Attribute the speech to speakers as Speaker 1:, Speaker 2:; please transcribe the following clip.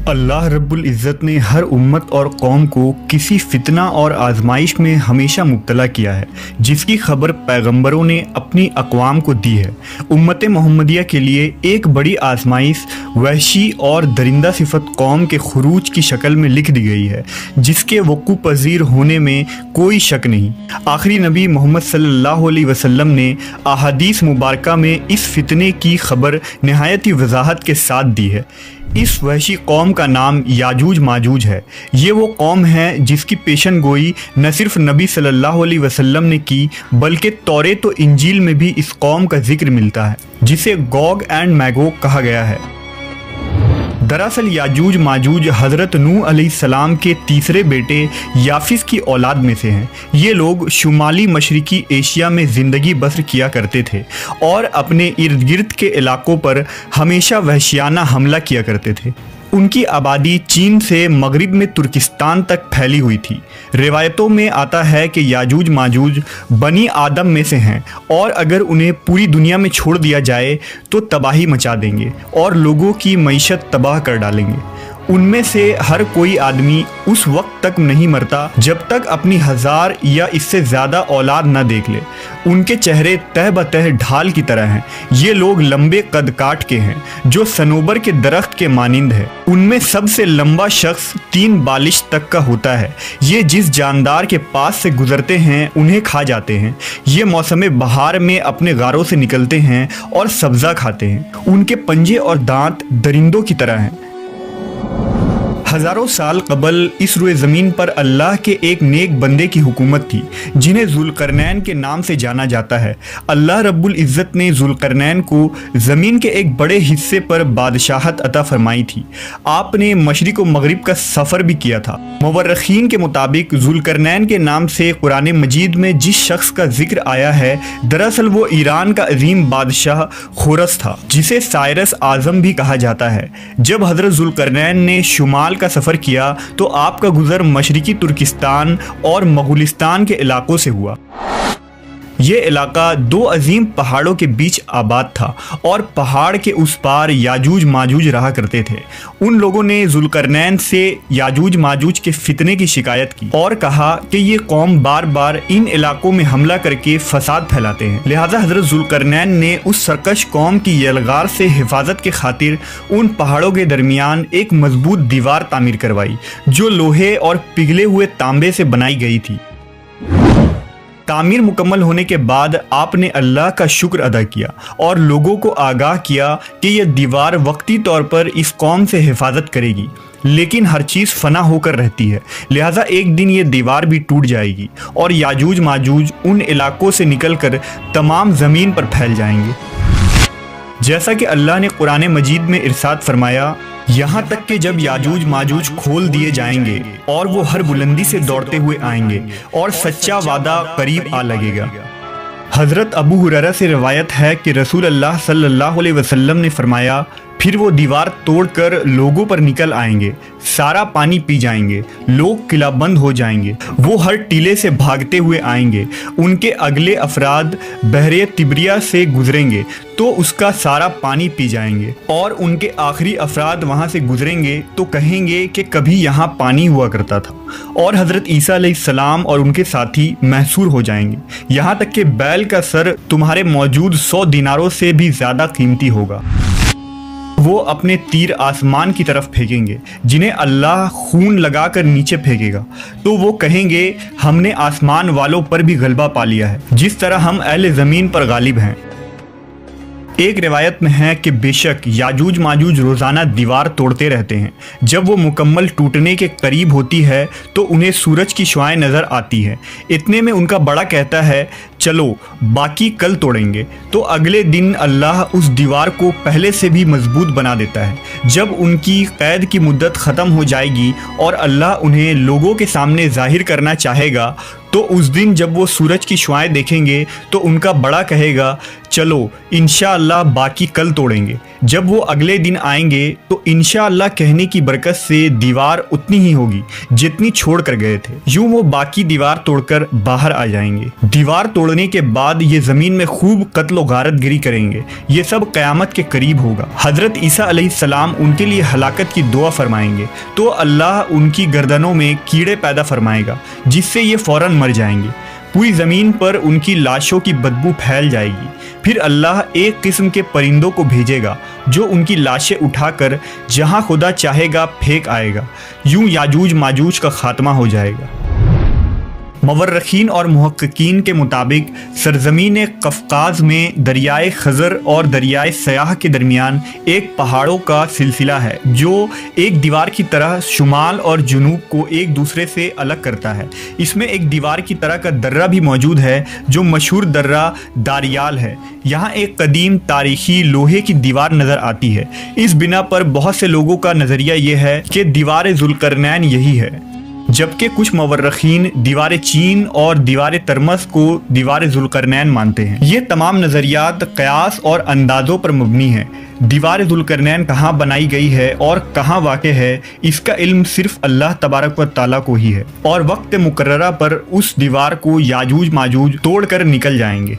Speaker 1: اللہ رب العزت نے ہر امت اور قوم کو کسی فتنہ اور آزمائش میں ہمیشہ مبتلا کیا ہے، جس کی خبر پیغمبروں نے اپنی اقوام کو دی ہے۔ امت محمدیہ کے لیے ایک بڑی آزمائش وحشی اور درندہ صفت قوم کے خروج کی شکل میں لکھ دی گئی ہے، جس کے وقوع پذیر ہونے میں کوئی شک نہیں۔ آخری نبی محمد صلی اللہ علیہ وسلم نے احادیث مبارکہ میں اس فتنے کی خبر نہایت ہی وضاحت کے ساتھ دی ہے۔ اس وحشی قوم کا نام یاجوج ماجوج ہے۔ یہ وہ قوم ہے جس کی پیشن گوئی نہ صرف نبی صلی اللہ علیہ وسلم نے کی، بلکہ توریت و انجیل میں بھی اس قوم کا ذکر ملتا ہے، جسے گوگ اینڈ میگوگ کہا گیا ہے۔ دراصل یاجوج ماجوج حضرت نوح علیہ السلام کے تیسرے بیٹے یافس کی اولاد میں سے ہیں۔ یہ لوگ شمالی مشرقی ایشیا میں زندگی بسر کیا کرتے تھے اور اپنے ارد گرد کے علاقوں پر ہمیشہ وحشیانہ حملہ کیا کرتے تھے۔ ان کی آبادی چین سے مغرب میں ترکستان تک پھیلی ہوئی تھی۔ روایتوں میں آتا ہے کہ یاجوج ماجوج بنی آدم میں سے ہیں، اور اگر انہیں پوری دنیا میں چھوڑ دیا جائے تو تباہی مچا دیں گے اور لوگوں کی معیشت تباہ کر ڈالیں گے۔ ان میں سے ہر کوئی آدمی اس وقت تک نہیں مرتا جب تک اپنی 1000 یا اس سے زیادہ اولاد نہ دیکھ لے۔ ان کے چہرے تہ بتہ ڈھال کی طرح ہیں۔ یہ لوگ لمبے قد کاٹ کے ہیں، جو صنوبر کے درخت کے مانند ہے۔ ان میں سب سے لمبا شخص 3 بالش تک کا ہوتا ہے۔ یہ جس جاندار کے پاس سے گزرتے ہیں انہیں کھا جاتے ہیں۔ یہ موسم بہار میں اپنے غاروں سے نکلتے ہیں اور سبزہ کھاتے ہیں۔ ان کے پنجے اور دانت درندوں کی طرح ہیں۔ ہزاروں سال قبل اس روئے زمین پر اللہ کے ایک نیک بندے کی حکومت تھی، جنہیں ذوالقرنین کے نام سے جانا جاتا ہے۔ اللہ رب العزت نے ذوالقرنین کو زمین کے ایک بڑے حصے پر بادشاہت عطا فرمائی تھی۔ آپ نے مشرق و مغرب کا سفر بھی کیا تھا۔ مورخین کے مطابق ذوالقرنین کے نام سے قرآن مجید میں جس شخص کا ذکر آیا ہے، دراصل وہ ایران کا عظیم بادشاہ خورس تھا، جسے سائرس اعظم بھی کہا جاتا ہے۔ جب حضرت ذوالقرنین نے شمال کا سفر کیا تو آپ کا گزر مشرقی ترکستان اور مغولستان کے علاقوں سے ہوا۔ یہ علاقہ 2 عظیم پہاڑوں کے بیچ آباد تھا، اور پہاڑ کے اس پار یاجوج ماجوج رہا کرتے تھے۔ ان لوگوں نے ذوالقرنین سے یاجوج ماجوج کے فتنے کی شکایت کی اور کہا کہ یہ قوم بار بار ان علاقوں میں حملہ کر کے فساد پھیلاتے ہیں۔ لہٰذا حضرت ذوالقرنین نے اس سرکش قوم کی یلغار سے حفاظت کے خاطر ان پہاڑوں کے درمیان ایک مضبوط دیوار تعمیر کروائی، جو لوہے اور پگھلے ہوئے تانبے سے بنائی گئی تھی۔ تعمیر مکمل ہونے کے بعد آپ نے اللہ کا شکر ادا کیا اور لوگوں کو آگاہ کیا کہ یہ دیوار وقتی طور پر اس قوم سے حفاظت کرے گی، لیکن ہر چیز فنا ہو کر رہتی ہے، لہٰذا ایک دن یہ دیوار بھی ٹوٹ جائے گی اور یاجوج ماجوج ان علاقوں سے نکل کر تمام زمین پر پھیل جائیں گے۔ جیسا کہ اللہ نے قرآن مجید میں ارشاد فرمایا، یہاں تک کہ جب یاجوج ماجوج کھول دیے جائیں گے اور وہ ہر بلندی سے دوڑتے ہوئے آئیں گے اور سچا وعدہ قریب آ لگے گا۔ حضرت ابو ہریرہ سے روایت ہے کہ رسول اللہ صلی اللہ علیہ وسلم نے فرمایا، پھر وہ دیوار توڑ کر لوگوں پر نکل آئیں گے، سارا پانی پی جائیں گے، لوگ قلعہ بند ہو جائیں گے، وہ ہر ٹیلے سے بھاگتے ہوئے آئیں گے، ان کے اگلے افراد بحر تبریہ سے گزریں گے تو اس کا سارا پانی پی جائیں گے، اور ان کے آخری افراد وہاں سے گزریں گے تو کہیں گے کہ کبھی یہاں پانی ہوا کرتا تھا، اور حضرت عیسیٰ علیہ السلام اور ان کے ساتھی محصور ہو جائیں گے، یہاں تک کہ بیل کا سر تمہارے موجود 100 دیناروں سے بھی زیادہ قیمتی ہوگا۔ وہ اپنے تیر آسمان کی طرف پھینکیں گے، جنہیں اللہ خون لگا کر نیچے پھینکے گا، تو وہ کہیں گے ہم نے آسمان والوں پر بھی غلبہ پا لیا ہے، جس طرح ہم اہل زمین پر غالب ہیں۔ ایک روایت میں ہے کہ بے شک یاجوج ماجوج روزانہ دیوار توڑتے رہتے ہیں۔ جب وہ مکمل ٹوٹنے کے قریب ہوتی ہے تو انہیں سورج کی شعاعیں نظر آتی ہیں۔ اتنے میں ان کا بڑا کہتا ہے، چلو باقی کل توڑیں گے، تو اگلے دن اللہ اس دیوار کو پہلے سے بھی مضبوط بنا دیتا ہے۔ جب ان کی قید کی مدت ختم ہو جائے گی اور اللہ انہیں لوگوں کے سامنے ظاہر کرنا چاہے گا، تو اس دن جب وہ سورج کی شعاعیں دیکھیں گے تو ان کا بڑا کہے گا، چلو انشاءاللہ باقی کل توڑیں گے۔ جب وہ اگلے دن آئیں گے تو انشاءاللہ کہنے کی برکت سے دیوار اتنی ہی ہوگی جتنی چھوڑ کر گئے تھے۔ یوں وہ باقی دیوار توڑ کر باہر آ جائیں گے۔ دیوار توڑ توڑنے کے بعد یہ زمین میں خوب قتل و غارت گری کریں گے۔ یہ سب قیامت کے قریب ہوگا۔ حضرت عیسیٰ علیہ السلام ان کے لیے ہلاکت کی دعا فرمائیں گے تو اللہ ان کی گردنوں میں کیڑے پیدا فرمائے گا جس سے یہ فوراً مر جائیں گے۔ پوری زمین پر ان کی لاشوں کی بدبو پھیل جائے گی۔ پھر اللہ ایک قسم کے پرندوں کو بھیجے گا جو ان کی لاشیں اٹھا کر جہاں خدا چاہے گا پھینک آئے گا۔ یوں یاجوج ماجوج کا خاتمہ ہو جائے گا۔ مورخین اور محققین کے مطابق سرزمین قفقاز میں دریائے خزر اور دریائے سیاح کے درمیان ایک پہاڑوں کا سلسلہ ہے جو ایک دیوار کی طرح شمال اور جنوب کو ایک دوسرے سے الگ کرتا ہے۔ اس میں ایک دیوار کی طرح کا درہ بھی موجود ہے جو مشہور درہ داریال ہے۔ یہاں ایک قدیم تاریخی لوہے کی دیوار نظر آتی ہے۔ اس بنا پر بہت سے لوگوں کا نظریہ یہ ہے کہ دیوار ذوالقرنین یہی ہے، جبکہ کچھ مورخین دیوار چین اور دیوار ترمس کو دیوار ذوالقرنین مانتے ہیں۔ یہ تمام نظریات قیاس اور اندازوں پر مبنی ہیں۔ دیوار ذوالقرنین کہاں بنائی گئی ہے اور کہاں واقع ہے، اس کا علم صرف اللہ تبارک و تعالیٰ کو ہی ہے، اور وقت مقررہ پر اس دیوار کو یاجوج ماجوج توڑ کر نکل جائیں گے۔